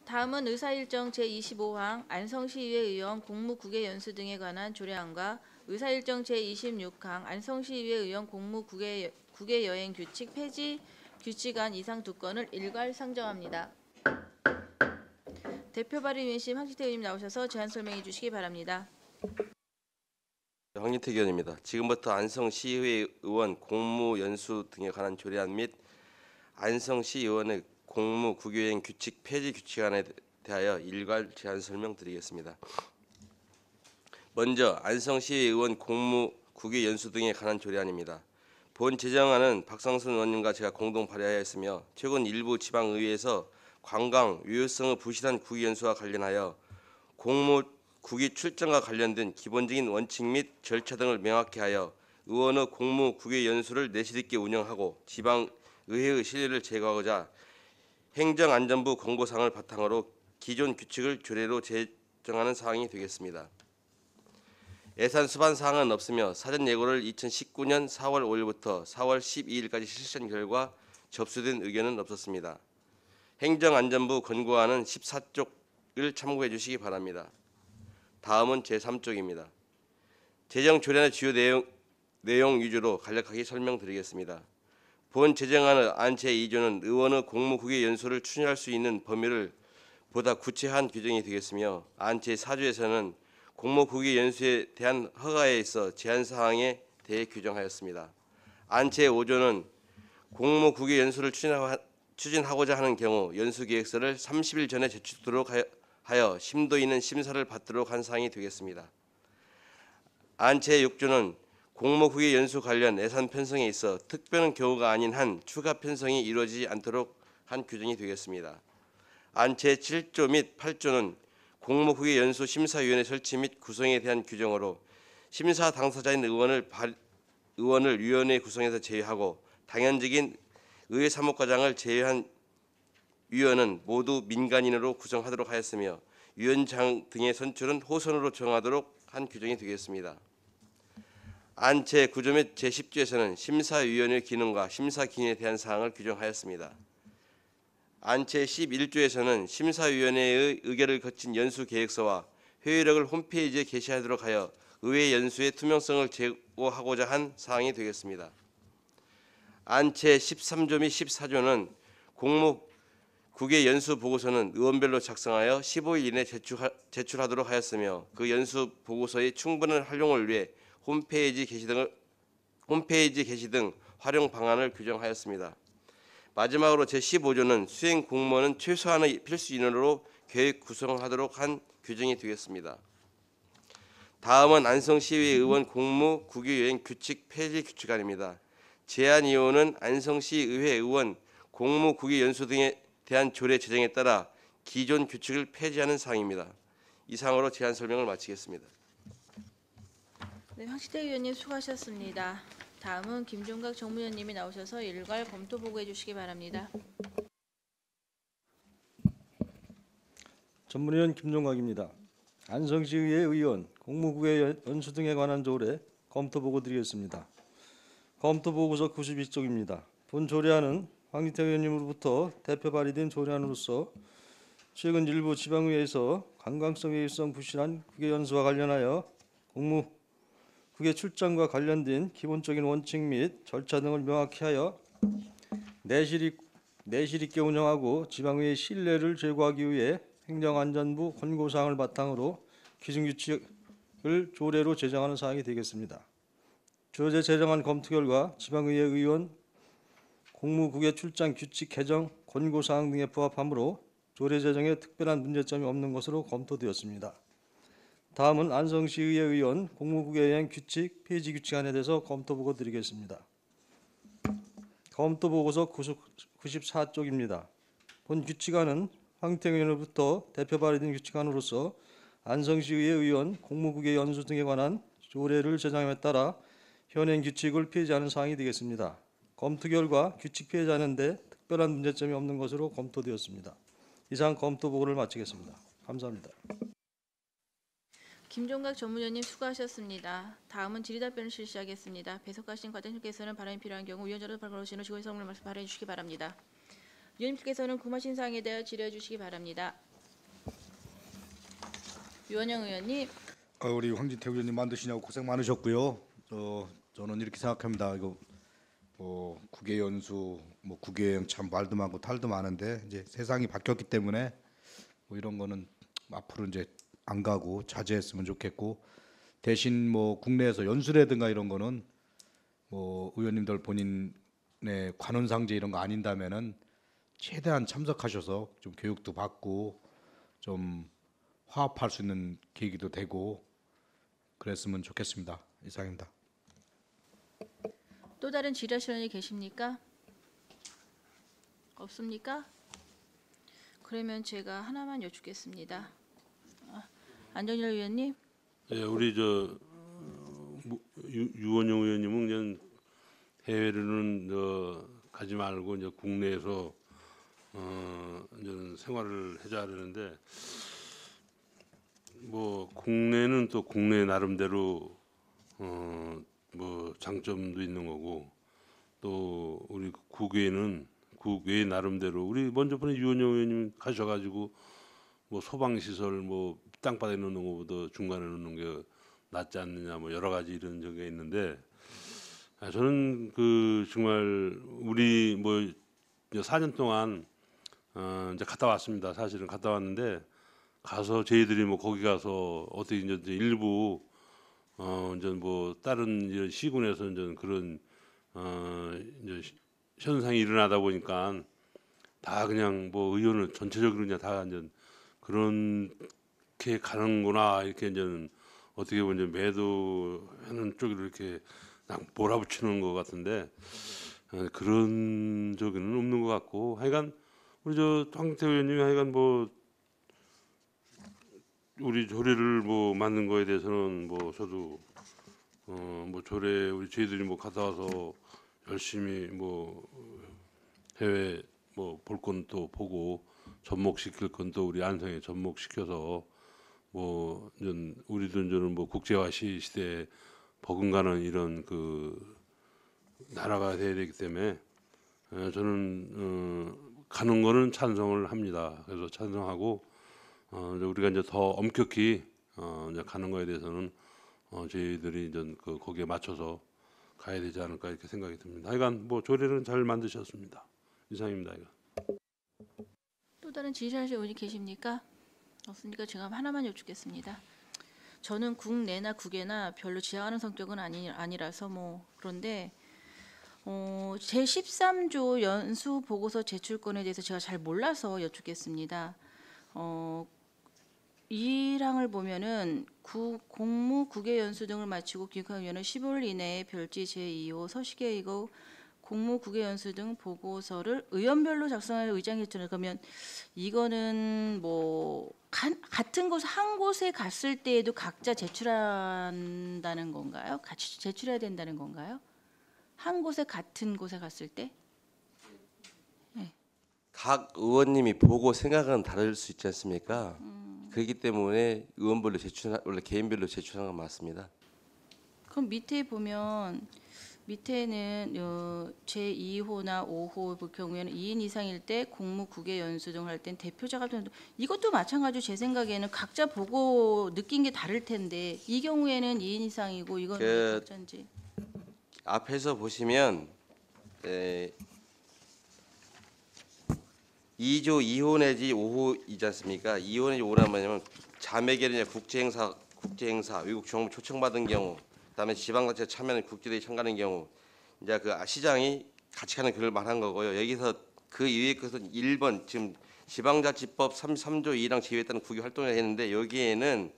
다음은 의사일정 제25항 안성시의회 의원 공무 국외 연수 등에 관한 조례안과 의사일정 제26항 안성시의회 의원 공무 국외 여행 규칙 폐지 규칙안 이상 두 건을 일괄 상정합니다. 대표 발의위원님 황진태 의원님 나오셔서 제안 설명해 주시기 바랍니다. 황진태 의원입니다. 지금부터 안성시의회 의원 공무 연수 등에 관한 조례안 및 안성시 의원의 공무 국외여행 규칙 폐지 규칙안에 대하여 일괄 제안 설명드리겠습니다. 먼저 안성시의회 의원 공무 국외 연수 등에 관한 조례안입니다. 본 제정안은 박상순 의원님과 제가 공동 발의하였으며 최근 일부 지방의회에서 관광, 유효성의 부실한 국외 연수와 관련하여 공무 국외 출장과 관련된 기본적인 원칙 및 절차 등을 명확히 하여 의원의 공무 국외 연수를 내실 있게 운영하고 지방 의회의 신뢰를 제거하고자 행정안전부 권고사항을 바탕으로 기존 규칙을 조례로 제정하는 사항이 되겠습니다. 예산 수반 사항은 없으며 사전 예고를 2019년 4월 5일부터 4월 12일까지 실시한 결과 접수된 의견은 없었습니다. 행정안전부 권고안은 14쪽을 참고해 주시기 바랍니다. 다음은 제3쪽입니다. 제정 조례안의 주요 내용 위주로 간략하게 설명드리겠습니다. 본 제정안의 안 제2조는 의원의 공무 국외 연수를 추진할 수 있는 범위를 보다 구체화한 규정이 되겠으며 안 제4조에서는 공무 국외 연수에 대한 허가에 있어 제한 사항에 대해 규정하였습니다. 안 제5조는 공무 국외 연수를 추진하고자 하는 경우 연수 계획서를 30일 전에 제출하도록 하여 심도 있는 심사를 받도록 한 사항이 되겠습니다. 안 제6조는 공무 국외 연수 관련 예산 편성에 있어 특별한 경우가 아닌 한 추가 편성이 이루어지지 않도록 한 규정이 되겠습니다. 안 제7조 및 8조는 공무 국외 연수 심사위원회 설치 및 구성에 대한 규정으로 심사 당사자인 의원을 위원회 구성에서 제외하고 당연직인 의회 사무과장을 제외한 위원은 모두 민간인으로 구성하도록 하였으며 위원장 등의 선출은 호선으로 정하도록 한 규정이 되겠습니다. 안 제9조 및 제10조에서는 심사위원회 기능과 심사 기능에 대한 사항을 규정하였습니다. 안 제11조에서는 심사위원회의 의결을 거친 연수 계획서와 회의록을 홈페이지에 게시하도록 하여 의회 연수의 투명성을 제고하고자 한 사항이 되겠습니다. 안 제13조 및 14조는 공무 국외 연수 보고서는 의원별로 작성하여 15일 이내 제출하도록 하였으며 그 연수 보고서의 충분한 활용을 위해 홈페이지 게시 등 활용 방안을 규정하였습니다. 마지막으로 제15조는 수행 공무원은 최소한의 필수 인원으로 계획 구성하도록 한 규정이 되겠습니다. 다음은 안성시의회 의원 공무 국외여행 규칙 폐지 규칙안입니다. 제안 이유는 안성시의회 의원 공무 국외 연수 등에 대한 조례 제정에 따라 기존 규칙을 폐지하는 사항입니다. 이상으로 제안 설명을 마치겠습니다. 네, 황진태 의원님 수고하셨습니다. 다음은 김종각 정무위원님이 나오셔서 일괄 검토 보고해 주시기 바랍니다. 전문위원 김종각입니다. 안성시의회 의원 공무국외 연수 등에 관한 조례 검토 보고 드리겠습니다. 검토 보고서 92쪽입니다. 본 조례안은 황진태 의원님으로부터 대표 발의된 조례안으로서 최근 일부 지방의회에서 관광성 회의성 부실한 국외 연수와 관련하여 공무 국외 출장과 관련된 기본적인 원칙 및 절차 등을 명확히 하여 내실 있게 운영하고 지방의회 신뢰를 제고하기 위해 행정안전부 권고사항을 바탕으로 기준규칙을 조례로 제정하는 사항이 되겠습니다. 조례 제정안 검토 결과 지방의회 의원 공무 국외 출장 규칙 개정 권고사항 등에 부합하므로 조례 제정에 특별한 문제점이 없는 것으로 검토되었습니다. 다음은 안성시의회 의원 공무국외여행 규칙 폐지 규칙안에 대해서 검토 보고 드리겠습니다. 검토 보고서 94쪽입니다. 본 규칙안은 황진태 의원으로부터 대표 발의된 규칙안으로서 안성시의회 의원 공무국외 연수 등에 관한 조례를 제정함에 따라 현행 규칙을 폐지하는 사항이 되겠습니다. 검토 결과 규칙 폐지하는 데 특별한 문제점이 없는 것으로 검토되었습니다. 이상 검토 보고를 마치겠습니다. 감사합니다. 김종각 전무위원님 수고하셨습니다. 다음은 질의답변을 실시하겠습니다. 배석하신 과장님께서는 발언이 필요한 경우 위원장으로 발언하시는 지고의 성명을 말씀 발언해 주시기 바랍니다. 위원님께서는 궁금하신 사항에 대하여 질의해 주시기 바랍니다. 유원영 의원님. 우리 황진태 의원님 만드시냐고 고생 많으셨고요. 저는 이렇게 생각합니다. 이거 국외 연수, 국외 여행 참 말도 많고 탈도 많은데 이제 세상이 바뀌었기 때문에 이런 거는 앞으로 이제 안 가고 자제했으면 좋겠고, 대신 국내에서 연수라든가 이런 거는 의원님들 본인의 관훈상제 이런 거 아닌다면은 최대한 참석하셔서 좀 교육도 받고 좀 화합할 수 있는 계기도 되고 그랬으면 좋겠습니다. 이상입니다. 또 다른 질의하실 의원이 계십니까? 없습니까? 그러면 제가 하나만 여쭙겠습니다. 안정열 의원님. 예, 우리 유원영 의원님은 그냥 해외로는 가지 말고 이제 국내에서 이제 생활을 해야 하는데, 국내는 또 국내 나름대로 장점도 있는 거고, 또 우리 국외는 국외 나름대로 우리 먼저 번에 유원영 의원님 가셔가지고 소방 시설 땅바닥에 놓는 것보다 중간에 놓는 게 낫지 않느냐 여러 가지 이런 적이 있는데, 저는 정말 우리 4년 동안 이제 갔다 왔습니다. 사실은 갔다 왔는데, 가서 저희들이 거기 가서 어떻게 이제 일부 이제 다른 이런 시군에서 이제 그런 이제 현상이 일어나다 보니까 다 그냥 의원을 전체적으로 그냥 다 이제 그렇게 가는구나, 이렇게 이제 어떻게 보면 이제 매도하는 쪽으로 이렇게 몰아붙이는 것 같은데, 그런 적은 없는 것 같고, 하여간 우리 황태 의원님이 하여간 우리 조례를 만든 거에 대해서는 저도 조례 우리 저희들이 갔다 와서 열심히 해외 볼 건 또 보고 접목시킬 건 또 우리 안성에 접목시켜서 우리도 이제는 국제화 시대에 버금가는 이런 나라가 돼야 되기 때문에 저는 가는 거는 찬성을 합니다. 그래서 찬성하고, 우리가 이제 더 엄격히 이제 가는 거에 대해서는 저희들이 이제 거기에 맞춰서 가야 되지 않을까 이렇게 생각이 듭니다. 하여간 조례는 잘 만드셨습니다. 이상입니다. 또 다른 질의하실 의원이 계십니까? 없으니까 제가 하나만 여쭙겠습니다. 저는 국내나 국외나 별로 지향하는 성격은 아니라서 그런데 제 13조 연수 보고서 제출권에 대해서 제가 잘 몰라서 여쭙겠습니다. 2항을 보면은 공무 국외 연수 등을 마치고 귀국한 의원은 15일 이내에 별지 제2호 서식에 의거 공무 국외 연수 등 보고서를 의원별로 작성할 의장이 제출을. 그러면 이거는 같은 곳 한 곳에 갔을 때에도 각자 제출한다는 건가요? 같이 제출해야 된다는 건가요? 한 곳에 같은 곳에 갔을 때? 각 의원님이 보고 생각은 다를 수 있지 않습니까? 그렇기 때문에 의원별로 원래 개인별로 제출하는 건 맞습니다. 그럼 밑에 보면 밑에는 제2호나 5호 볼 경우에는 2인 이상일 때 공무 국외 연수 등을 할 땐 대표자가 되는, 이것도 마찬가지로 제 생각에는 각자 보고 느낀 게 다를 텐데 이 경우에는 2인 이상이고 이건 왜 각자인지. 앞에서 보시면 2조 2호 내지 5호이지 않습니까? 2호 내지 5호란 뭐냐면 자매결이나 국제행사, 외국 정부 초청받은 경우, 그다음에 지방자치 참여하는 국제대회 참가하는 경우, 이제 시장이 같이 가는 그걸 말한 거고요. 여기서 그 이외의 것은 1번 지금 지방자치법 33조 2랑 제외했다는 국외 활동을 했는데, 여기에는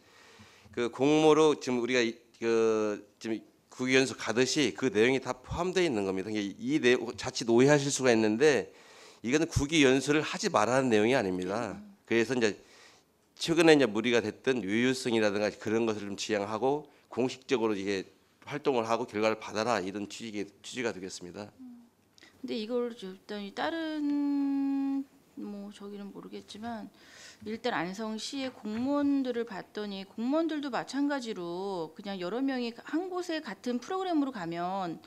공모로 지금 우리가 지금 국외 연수 가듯이 그 내용이 다 포함되어 있는 겁니다. 이 내용 자칫 오해하실 수가 있는데, 이거는 국외 연수를 하지 말라는 내용이 아닙니다. 그래서 이제 최근에 이제 무리가 됐던 유효성이라든가 그런 것을 좀 지향하고 공식적으로 이게 활동을 하고 결과를 받아라, 이런 취지가 되겠습니다. 근데 이걸 일단 다른 저기는 모르겠지만 일단 안성시의 공무원들을 봤더니 공무원들도 마찬가지로 그냥 여러 명이 한 곳에 같은 프로그램으로 가면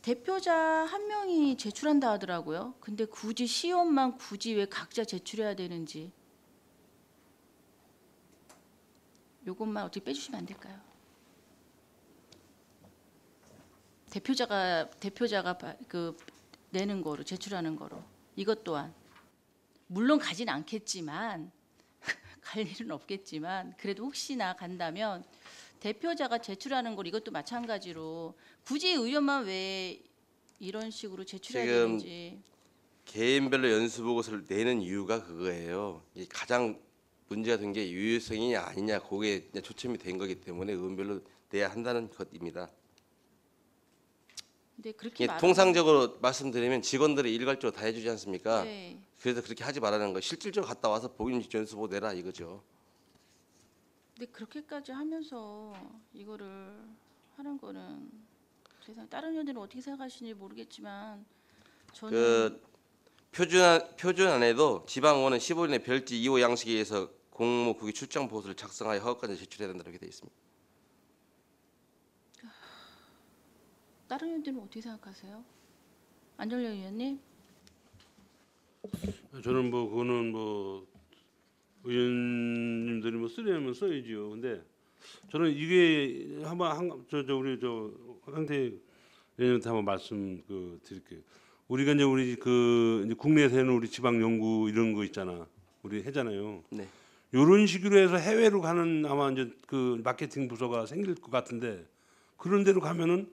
대표자 한 명이 제출한다 하더라고요. 근데 굳이 시의원만 굳이 왜 각자 제출해야 되는지. 요것만 어떻게 빼주시면 안 될까요? 대표자가 그 내는 거로 제출하는 거로 이것 또한 물론 가진 않겠지만 갈 일은 없겠지만 그래도 혹시나 간다면 대표자가 제출하는 걸 이것도 마찬가지로 굳이 의원만 왜 이런 식으로 제출해야 지금 되는지. 개인별로 연수 보고서를 내는 이유가 그거예요. 이 가장 문제가 된 게 유효성이냐 아니냐 그게 초점이 된 거기 때문에 의원별로 내야 한다는 것입니다. 근데 그렇게 이게 통상적으로 말씀드리면 직원들이 일괄적으로 다 해주지 않습니까? 네. 그래서 그렇게 하지 말라는 거. 실질적으로 갔다 와서 보인 연수 보고 내라 이거죠. 근데 그렇게까지 하면서 이거를 하는 거는 세상 다른 의원들은 어떻게 생각하시는지 모르겠지만 저는 그 표준안에도 지방원은 15일 내 별지 2호 양식에 의해서 공무 국위 출장 보고서를 작성하여 허가까지 제출해야 된다 이렇게 되어 있습니다. 다른 의원들은 어떻게 생각하세요? 안정열 의원님? 저는 뭐 그거는 뭐 의원님들이 뭐 쓰려면 써야지요. 근데 저는 이게 한번 우리 황태 의원님한테 한번 말씀 드릴게요. 우리가 이제 우리 이제 국내에서 하는 우리 지방 연구 이런 거 있잖아. 우리 하잖아요. 네. 이런 식으로 해서 해외로 가는 아마 이제 그 마케팅 부서가 생길 것 같은데 그런 데로 가면은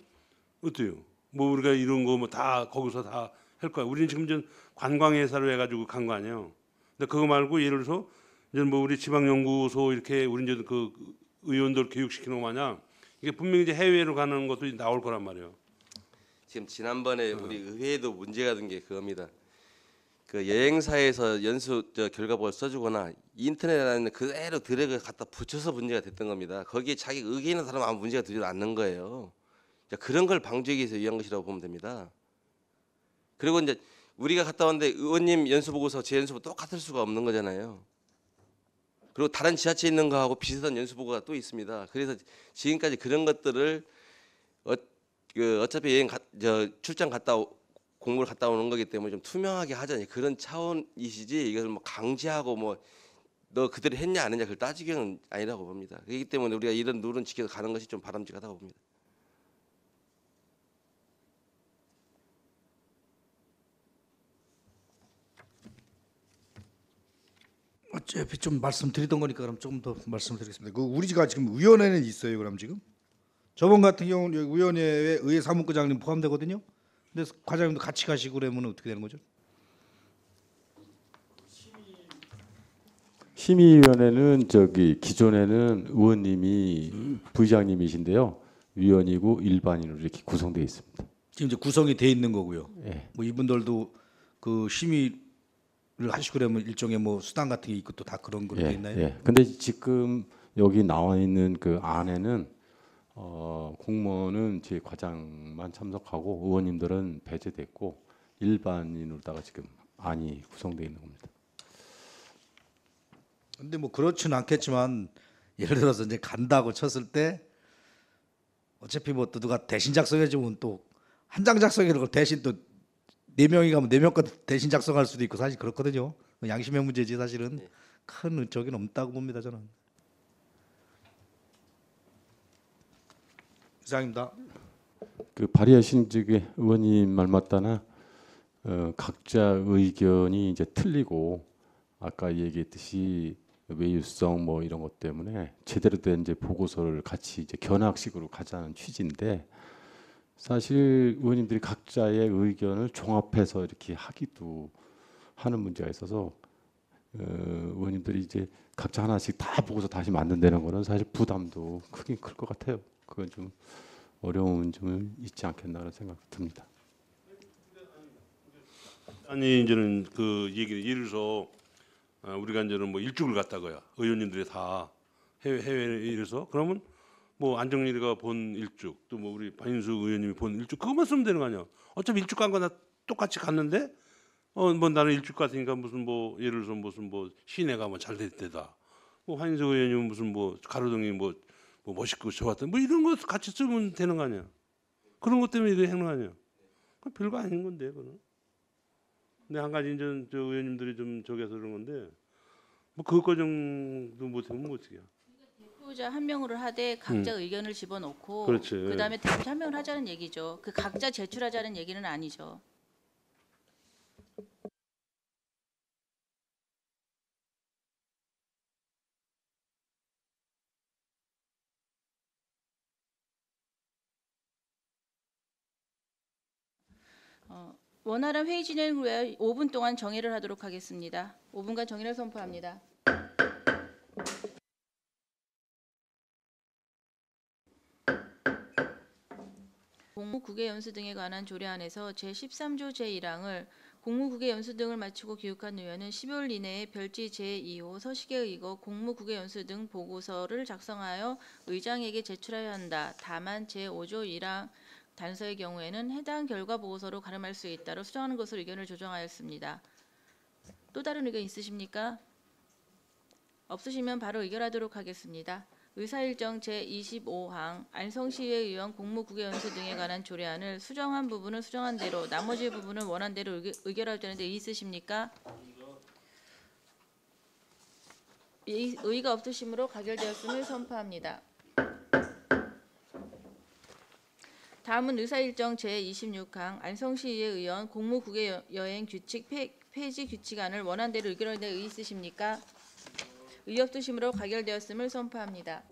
어때요? 뭐 우리가 이런 거 뭐 다 거기서 다 할 거야. 우리는 지금 전 관광회사로 해가지고 간 거 아니에요. 근데 그거 말고 예를 들어서 이제 뭐 우리 지방연구소 이렇게 우리 이제 그 의원들 교육시키는 거 마냥 이게 분명히 이제 해외로 가는 것도 나올 거란 말이에요. 지금 지난번에 우리 의회에도 문제가 된 게 그겁니다. 그 여행사에서 연수 결과보고를 써주거나 인터넷에 있는 그대로 드래그 갖다 붙여서 문제가 됐던 겁니다. 거기에 자기 의견 있는 사람은 아무 문제가 되지 않는 거예요. 그런 걸 방지하기 위해서 위한 것이라고 보면 됩니다. 그리고 이제 우리가 갔다 왔는데 의원님 연수 보고서 제 연수 보고 똑같을 수가 없는 거잖아요. 그리고 다른 지자체에 있는 거하고 비슷한 연수 보고가 또 있습니다. 그래서 지금까지 그런 것들을 어차피 출장 공부를 갔다 오는 거기 때문에 좀 투명하게 하자 그런 차원이시지 이것을 뭐 강제하고 뭐 너 그대로 했냐 안 했냐 그걸 따지기는 아니라고 봅니다. 그렇기 때문에 우리가 이런 룰은 지켜서 가는 것이 좀 바람직하다고 봅니다. 어차피 좀 말씀드리던 거니까 그럼 조금 더 말씀드리겠습니다. 그 우리가 지금 위원회는 있어요. 그럼 지금 저번 같은 경우는 위원회에 의회 사무국장님 포함되거든요. 근데 과장님도 같이 가시고 그러면 어떻게 되는 거죠? 심의위원회는 기존에는 의원님이 부의장님이신데요, 위원이고 일반인으로 이렇게 구성되어 있습니다. 지금 이제 구성이 돼 있는 거고요. 예. 뭐 이분들도 그 심의를 하시고 그러면 일종의 뭐 수당 같은 게 있고 또 다 그런 걸로 돼 있나요? 예. 근데 지금 여기 나와 있는 그 안에는 공무원은 제 과장만 참석하고 의원님들은 배제됐고 일반인으로다가 지금 안이 구성되어 있는 겁니다. 근데 뭐 그렇지는 않겠지만 예를 들어서 이제 간다고 쳤을 때 어차피 뭐 또 누가 대신 작성해 주면 또 한 장 작성해 걸 대신 또 4명이 가면 4명 거 대신 작성할 수도 있고 사실 그렇거든요. 양심의 문제지 사실은 큰 적은 없다고 봅니다 저는. 이상입니다. 그 발의하신 의원님 말 맞다나 각자 의견이 이제 틀리고 아까 얘기했듯이 외유성 뭐 이런 것 때문에 제대로 된 이제 보고서를 같이 이제 견학식으로 가자는 취지인데 사실 의원님들이 각자의 의견을 종합해서 이렇게 하기도 하는 문제가 있어서 의원님들이 이제 각자 하나씩 다 보고서 다시 만든다는 거는 사실 부담도 크긴 클 것 같아요. 그건 좀 어려운 점은 있지 않겠나라는 생각이 듭니다. 아니 이제는 그 얘기를 예를 들어서 우리가 이제는 뭐 일주를 갔다고요. 의원님들이 다 해외에 이래서 그러면 뭐 안정일이가 본 일죽 또 뭐 우리 박인수 의원님이 본 일죽 그것만 쓰면 되는 거 아니야. 어차피 일죽 간 거 나 똑같이 갔는데 뭐 나는 일죽 갔으니까 무슨 뭐 예를 들어서 무슨 뭐 시내 가면 잘 됐대다. 뭐 박인수 의원님은 무슨 뭐 가로등이 뭐 멋있고 좋았다. 뭐 이런 거 같이 쓰면 되는 거 아니야. 그런 것 때문에 이거 하는 거 아니야. 그 별거 아닌 건데 그거는. 근데 한 가지 이제 저 의원님들이 좀 저기서 그런 건데 뭐 그것 정도 못하면 뭐 어떻게야. 대표자 한 명으로 하되 각자 의견을 집어넣고 그렇지. 그다음에 대표자 한 명을 하자는 얘기죠. 그 각자 제출하자는 얘기는 아니죠. 원활한 회의 진행을 위해 5분 동안 정회를 하도록 하겠습니다. 5분간 정회를 선포합니다. 공무국외 연수 등에 관한 조례안에서 제13조 제1항을 공무국외 연수 등을 마치고 귀국한 의원은 12월 이내에 별지 제2호 서식에 의거 공무국외 연수 등 보고서를 작성하여 의장에게 제출해야 한다. 다만 제5조 1항 단서의 경우에는 해당 결과 보고서로 가름할 수 있다로 수정하는 것으로 의견을 조정하였습니다. 또 다른 의견 있으십니까? 없으시면 바로 의결하도록 하겠습니다. 의사일정 제25항 안성시의회 의원 공무국외 연수 등에 관한 조례안을 수정한 부분은 수정한 대로 나머지 부분은 원한 대로 의결할 되는데 이의 있으십니까? 의의가 없으시므로 가결되었음을 선포합니다. 다음은 의사일정 제26항 안성시의회 의원 공무국외 여행 규칙 폐지 규칙안을 원한 대로 의결할 데 의의 있으십니까? 의의 없으시므로 가결되었음을 선포합니다.